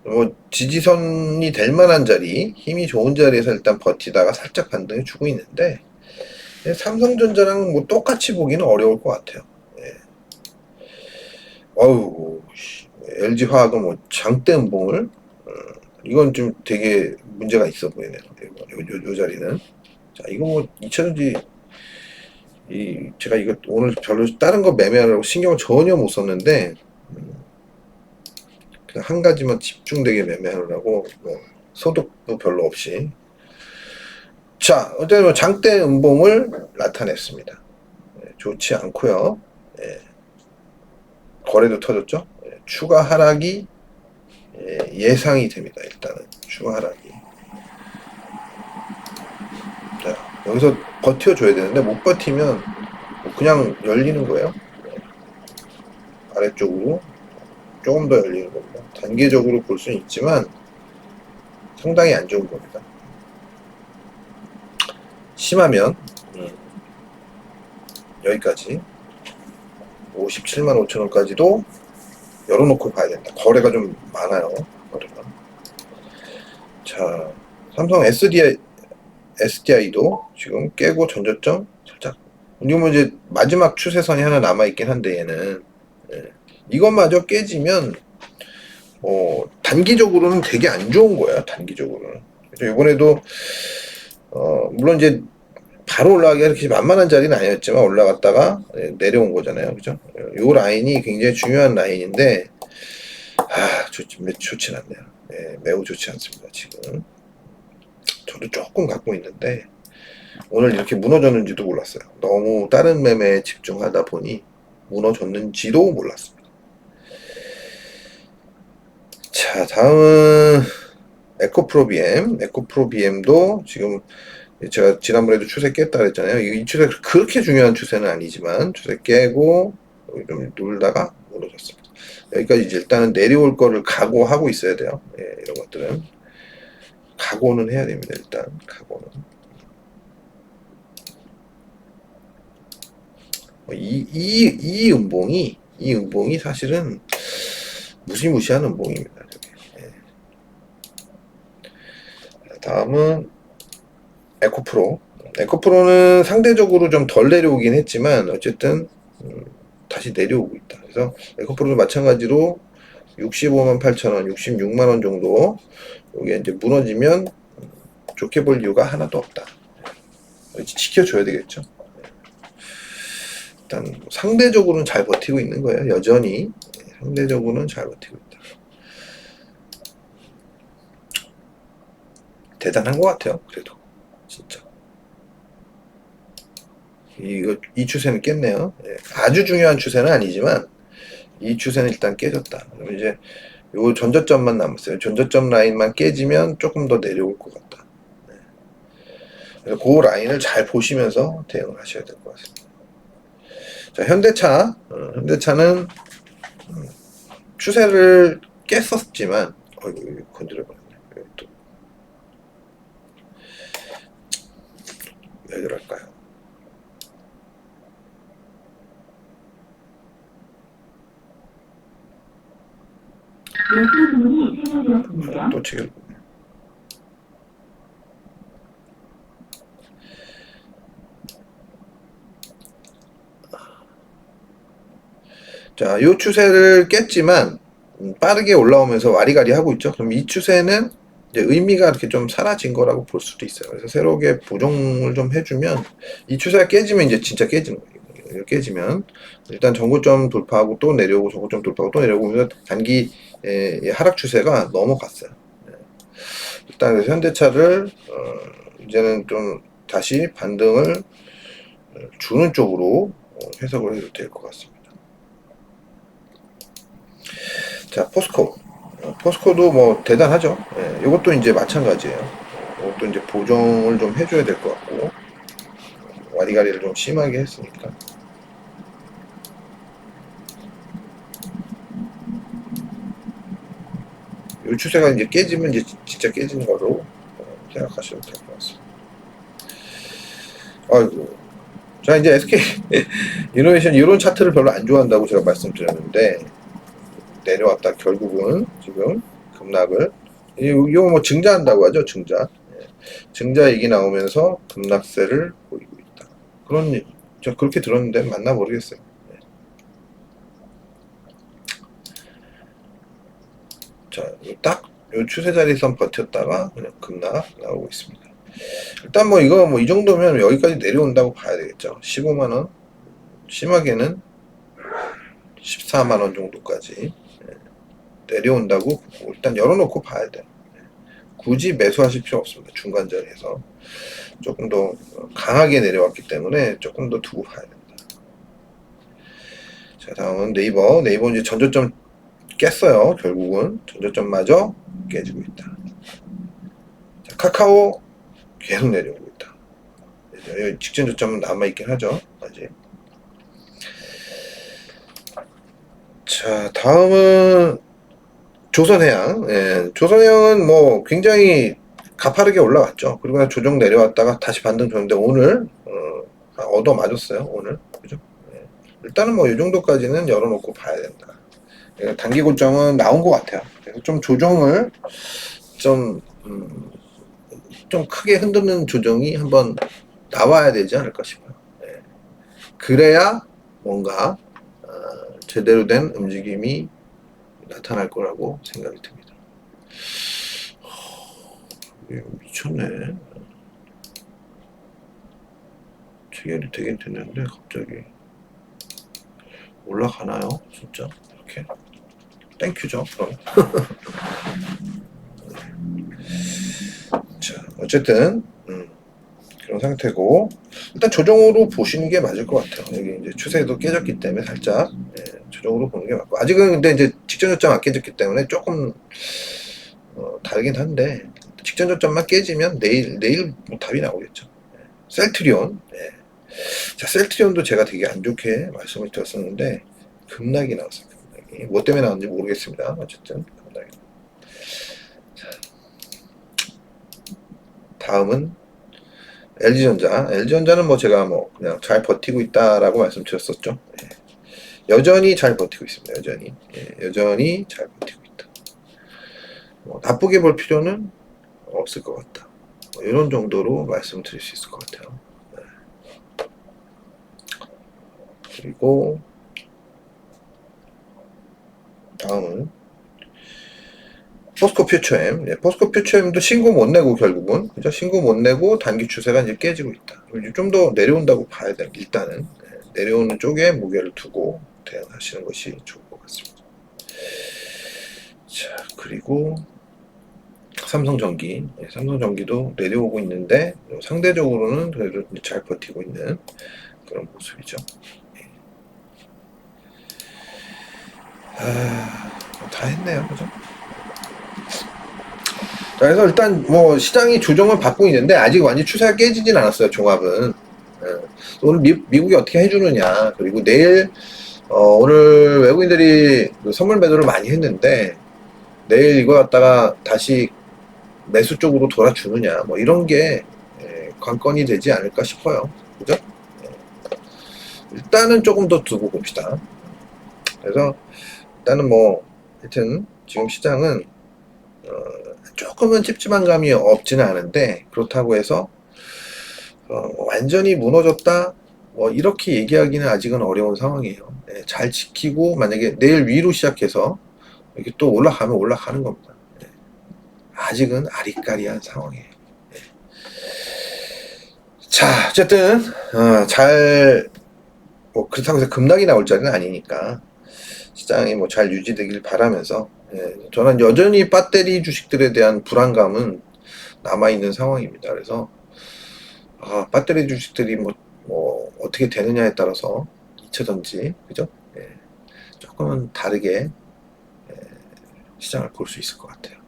A: 뭐 지지선이 될 만한 자리, 힘이 좋은 자리에서 일단 버티다가 살짝 반등을 주고 있는데 삼성전자랑 뭐 똑같이 보기는 어려울 것 같아요. 예. 어우, LG화학은 뭐 장대 음봉을 이건 좀 되게 문제가 있어 보이네요. 요 자리는. 자, 이거 뭐 2차전지 제가 이거 오늘 별로 다른 거 매매하려고 신경을 전혀 못 썼는데 그냥 한 가지만 집중되게 매매하려고 뭐 소득도 별로 없이. 자, 어쨌든 뭐 장대 음봉을 나타냈습니다. 좋지 않고요. 거래도 터졌죠. 추가 하락이 예상이 됩니다. 일단은 추가 하락이. 자, 여기서 버텨줘야 되는데 못 버티면 그냥 열리는 거예요. 아래쪽으로 조금 더 열리는 겁니다. 단계적으로 볼 수는 있지만 상당히 안 좋은 겁니다. 심하면 여기까지 57만 5천 원까지도 열어놓고 봐야 된다. 거래가 좀 많아요. 거래가. 자, 삼성 SDI도 지금 깨고 전저점 살짝. 이거 이제 마지막 추세선이 하나 남아있긴 한데 얘는 이것마저 깨지면 단기적으로는 되게 안 좋은 거야. 단기적으로는. 그래서 이번에도 물론 이제 바로 올라가기가 그렇게 만만한 자리는 아니었지만 올라갔다가 내려온 거잖아요. 그죠? 요 라인이 굉장히 중요한 라인인데 좋진 않네요. 매우 좋지 않습니다. 지금 저도 조금 갖고 있는데 오늘 이렇게 무너졌는지도 몰랐어요. 너무 다른 매매에 집중하다 보니 무너졌는지도 몰랐습니다. 자, 다음은 에코프로비엠도 지금 제가 지난번에도 추세 깼다 그랬잖아요. 이 추세 그렇게 중요한 추세는 아니지만 추세 깨고 좀 놀다가 무너졌습니다. 여기까지 이제 일단은 내려올 거를 각오하고 있어야 돼요. 이런 것들은 각오는 해야 됩니다. 일단 각오는. 이 음봉이 사실은 무시무시한 음봉입니다. 다음은 에코프로는 상대적으로 좀 덜 내려오긴 했지만 어쨌든 다시 내려오고 있다. 그래서 에코프로도 마찬가지로 65만 8천원, 66만 원 정도 여기 이제 무너지면 좋게 볼 이유가 하나도 없다. 지켜줘야 되겠죠. 일단 상대적으로는 잘 버티고 있는 거예요. 여전히 상대적으로는 잘 버티고 있다. 대단한 것 같아요. 그래도 진짜 이 추세는 깼네요. 아주 중요한 추세는 아니지만 이 추세는 일단 깨졌다. 그럼 이제 요 전저점만 남았어요. 전저점 라인만 깨지면 조금 더 내려올 것 같다. 그래서 그 라인을 잘 보시면서 대응을 하셔야 될 것 같습니다. 자, 현대차는 추세를 깼었지만 건드려버렸네. 왜 그럴까요? 또 지금 자, 요 추세를 깼지만 빠르게 올라오면서 와리가리 하고 있죠. 그럼 이 추세는 이제 의미가 이렇게 좀 사라진 거라고 볼 수도 있어요. 그래서 새롭게 보정을 좀 해주면 이 추세가 깨지면 이제 진짜 깨지는 거예요. 깨지면 일단 전고점 돌파하고 또 내려오고 전고점 돌파하고 또 내려오고 그래서 단기 하락 추세가 넘어갔어요. 일단 그래서 현대차를 이제는 좀 다시 반등을 주는 쪽으로 해석을 해도 될 것 같습니다. 자, 포스코도 뭐 대단하죠. 이것도 이제 마찬가지예요. 이것도 이제 보정을 좀 해줘야 될 것 같고 와리가리를 좀 심하게 했으니까. 이 추세가 이제 깨지면 이제 진짜 깨지는 거로 생각하시면 될 것 같습니다. 아이고. 자, 이제 SK 이노베이션 이런 차트를 별로 안 좋아한다고 제가 말씀드렸는데 내려왔다 결국은 지금 급락을. 이거 뭐 증자한다고 하죠, 증자. 예. 증자이익이 나오면서 급락세를 보이고 있다. 저 그렇게 들었는데 맞나 모르겠어요. 예. 자, 딱 요 추세 자리선 버텼다가 그냥 급락 나오고 있습니다. 일단 뭐 이거 뭐 이 정도면 여기까지 내려온다고 봐야 되겠죠. 15만원, 심하게는 14만원 정도까지 내려온다고 일단 열어놓고 봐야 돼요. 굳이 매수하실 필요 없습니다. 중간 자리에서 조금 더 강하게 내려왔기 때문에 조금 더 두고 봐야 됩니다. 자, 다음은 네이버. 네이버 이제 전저점 깼어요. 결국은 전저점마저 깨지고 있다. 자, 카카오 계속 내려오고 있다. 여기 직전 저점은 남아있긴 하죠. 아직. 자, 다음은 조선해양. 예, 조선해양은 뭐 굉장히 가파르게 올라왔죠. 그리고 조정 내려왔다가 다시 반등 줬는데 오늘 얻어 맞았어요. 오늘 그죠? 예. 일단은 뭐 이 정도까지는 열어놓고 봐야 된다. 예, 단기 고점은 나온 것 같아요. 그래서 좀 조정을 좀 크게 흔드는 조정이 한번 나와야 되지 않을까 싶어요. 예. 그래야 뭔가 제대로 된 움직임이 나타날 거라고 생각이 듭니다. 미쳤네. 체결이 되긴 됐는데 갑자기 올라가나요? 진짜? 이렇게? 땡큐죠 그럼. 자, 어쨌든 그런 상태고 일단 조정으로 보시는 게 맞을 것 같아요. 여기 이제 추세도 깨졌기 때문에 살짝 조정으로 보는 게 맞고 아직은 근데 이제 직전 저점 안 깨졌기 때문에 조금 다르긴 한데 직전 저점만 깨지면 내일 뭐 답이 나오겠죠. 셀트리온. 자, 셀트리온도 제가 되게 안 좋게 말씀을 드렸었는데 급락이 나왔어요. 급락이. 뭐 때문에 나왔는지 모르겠습니다. 어쨌든 급락이. 자, 다음은 LG전자. LG전자는 뭐 제가 뭐 그냥 잘 버티고 있다라고 말씀드렸었죠. 여전히 잘 버티고 있습니다. 여전히 잘 버티고 있다. 뭐 나쁘게 볼 필요는 없을 것 같다. 뭐 이런 정도로 말씀드릴 수 있을 것 같아요. 그리고 다음은 포스코 퓨처엠. 포스코 퓨처엠도 신고 못 내고 결국은 그죠? 신고 못 내고 단기 추세가 이제 깨지고 있다. 좀 더 내려온다고 봐야 돼. 일단은 내려오는 쪽에 무게를 두고 대응하시는 것이 좋을 것 같습니다. 자, 그리고 삼성전기. 삼성전기도 내려오고 있는데 상대적으로는 그래도 잘 버티고 있는 그런 모습이죠. 다 했네요. 그죠? 자, 그래서 일단 뭐 시장이 조정을 받고 있는데 아직 완전 추세가 깨지진 않았어요. 종합은. 오늘 미국이 어떻게 해주느냐. 그리고 내일 오늘 외국인들이 선물 매도를 많이 했는데 내일 이거 갖다가 다시 매수 쪽으로 돌아주느냐. 뭐 이런 게 관건이 되지 않을까 싶어요. 그죠? 일단은 조금 더 두고 봅시다. 그래서 일단은 뭐 하여튼 지금 시장은 조금은 찝찝한 감이 없지는 않은데 그렇다고 해서 완전히 무너졌다 뭐 이렇게 얘기하기는 아직은 어려운 상황이에요. 잘 지키고 만약에 내일 위로 시작해서 이렇게 또 올라가면 올라가는 겁니다. 아직은 아리까리한 상황이에요. 자, 어쨌든 뭐 그렇다고 해서 급락이 나올 자리는 아니니까 시장이 뭐 잘 유지되길 바라면서 저는 여전히 배터리 주식들에 대한 불안감은 남아있는 상황입니다. 그래서 배터리 주식들이 뭐 어떻게 되느냐에 따라서 이처던지 그죠? 조금은 다르게 시장을 볼 수 있을 것 같아요.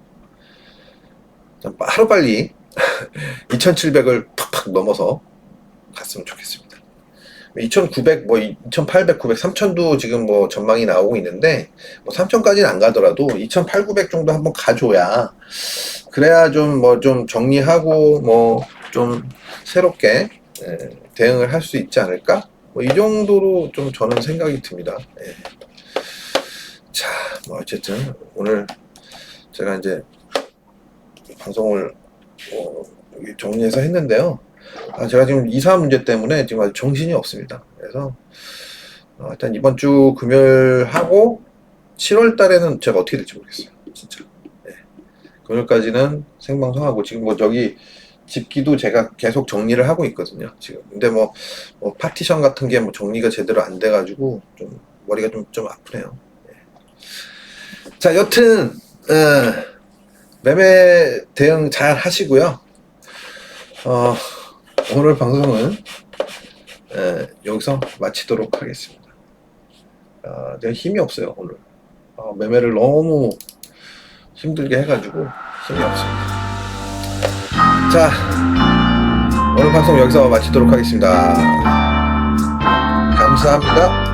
A: 하루빨리 2700을 팍팍 넘어서 갔으면 좋겠습니다. 2900, 뭐 2800, 900, 3000도 지금 뭐 전망이 나오고 있는데 뭐 3000까지는 안 가더라도 2800, 900 정도 한번 가줘야 그래야 좀 뭐 좀 정리하고 뭐 좀 새롭게 대응을 할 수 있지 않을까? 뭐 이 정도로 좀 저는 생각이 듭니다. 자, 뭐 어쨌든 오늘 제가 이제 방송을 정리해서 했는데요. 제가 지금 이사 문제 때문에 지금 아주 정신이 없습니다. 그래서 일단 이번 주 금요일 하고 7월 달에는 제가 어떻게 될지 모르겠어요. 진짜. 네. 금요일까지는 생방송하고 지금 뭐 저기 집기도 제가 계속 정리를 하고 있거든요. 지금. 근데 뭐 파티션 같은 게 뭐 정리가 제대로 안 돼가지고 좀 머리가 좀 아프네요. 네. 자, 여튼 매매 대응 잘 하시고요. 오늘 방송은 여기서 마치도록 하겠습니다. 내가 힘이 없어요, 오늘. 매매를 너무 힘들게 해가지고 힘이 없습니다. 자, 오늘 방송 여기서 마치도록 하겠습니다. 감사합니다.